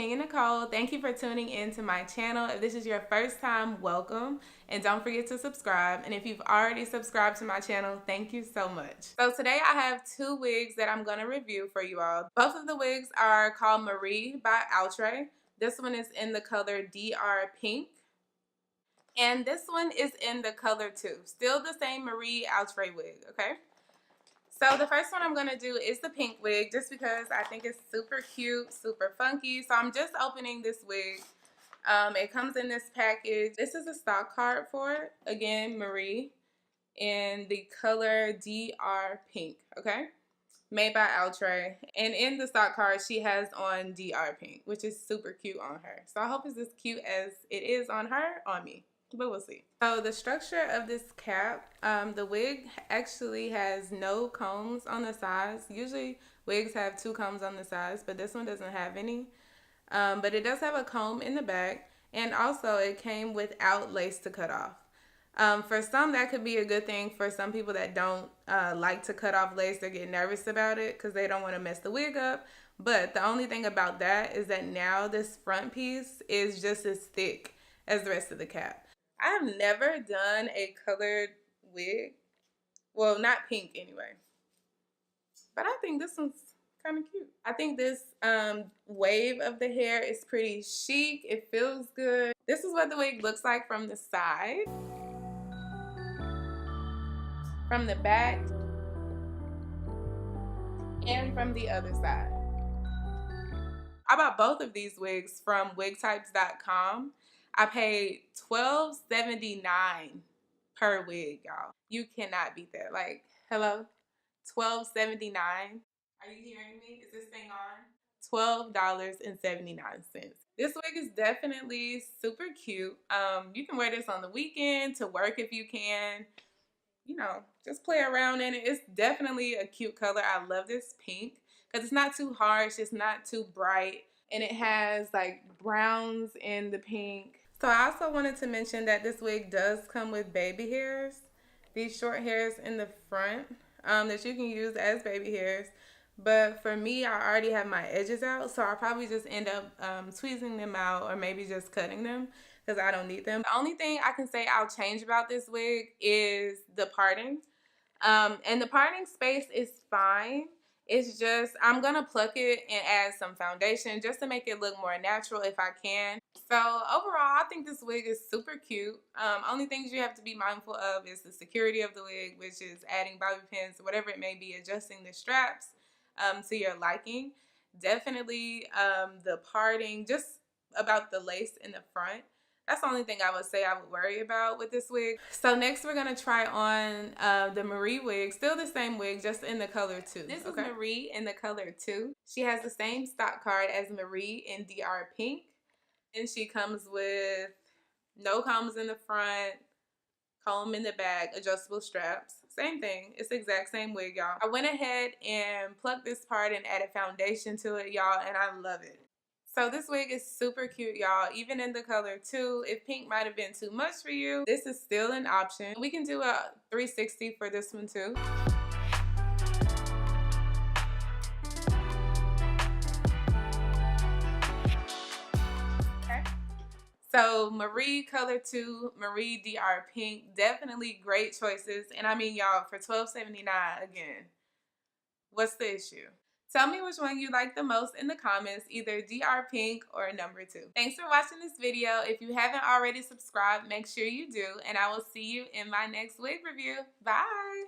King and Nicole. Thank you for tuning in to my channel. If this is your first time, welcome. And don't forget to subscribe. And if you've already subscribed to my channel, thank you so much. So today I have two wigs that I'm going to review for you all. Both of the wigs are called Marie by Outre. This one is in the color DR Pink. And this one is in the color 2. Still the same Marie Outre wig, okay? So the first one I'm going to do is the pink wig just because I think it's super cute, super funky. So I'm just opening this wig. It comes in this package. This is a stock card for it. Again, Marie in the color DR Pink, okay? Made by Outre. And in the stock card, she has on DR Pink, which is super cute on her. So I hope it's as cute as it is on her, on me. But we'll see. So the structure of this cap, the wig actually has no combs on the sides. Usually wigs have 2 combs on the sides, but this one doesn't have any. But it does have a comb in the back, and also it came without lace to cut off. For some, that could be a good thing. For some people that don't like to cut off lace, they get nervous about it because they don't want to mess the wig up. But the only thing about that is that now this front piece is just as thick as the rest of the cap. I have never done a colored wig. Well, not pink anyway. But I think this one's kind of cute. I think this wave of the hair is pretty chic. It feels good. This is what the wig looks like from the side. From the back. And from the other side. I bought both of these wigs from wigtypes.com. I paid $12.79 per wig, y'all. You cannot beat that. Like, hello? $12.79. Are you hearing me? Is this thing on? $12.79. This wig is definitely super cute. You can wear this on the weekend, to work if you can. You know, just play around in it. It's definitely a cute color. I love this pink because it's not too harsh. It's not too bright. And it has like browns in the pink. So I also wanted to mention that this wig does come with baby hairs. These short hairs in the front that you can use as baby hairs. But for me, I already have my edges out. So I'll probably just end up tweezing them out or maybe just cutting them because I don't need them. The only thing I can say I'll change about this wig is the parting. And the parting space is fine. It's just, I'm going to pluck it and add some foundation just to make it look more natural if I can. So overall, I think this wig is super cute. Only things you have to be mindful of is the security of the wig, which is adding bobby pins, whatever it may be, adjusting the straps to your liking. Definitely the parting, just about the lace in the front. That's the only thing I would say I would worry about with this wig. So next we're going to try on the Marie wig. Still the same wig, just in the color 2. This is Marie in the color 2. She has the same stock card as Marie in DR Pink. And she comes with no combs in the front, comb in the back, adjustable straps. Same thing. It's the exact same wig, y'all. I went ahead and plucked this part and added foundation to it, y'all, and I love it. So this wig is super cute, y'all, even in the color 2. If pink might have been too much for you, this is still an option. We can do a 360 for this one too. Okay. So Marie color 2, Marie DR Pink, definitely great choices. And I mean, y'all, for $12.79 again, what's the issue? Tell me which one you like the most in the comments, either DR Pink or number 2. Thanks for watching this video. If you haven't already subscribed, make sure you do. And I will see you in my next wig review. Bye!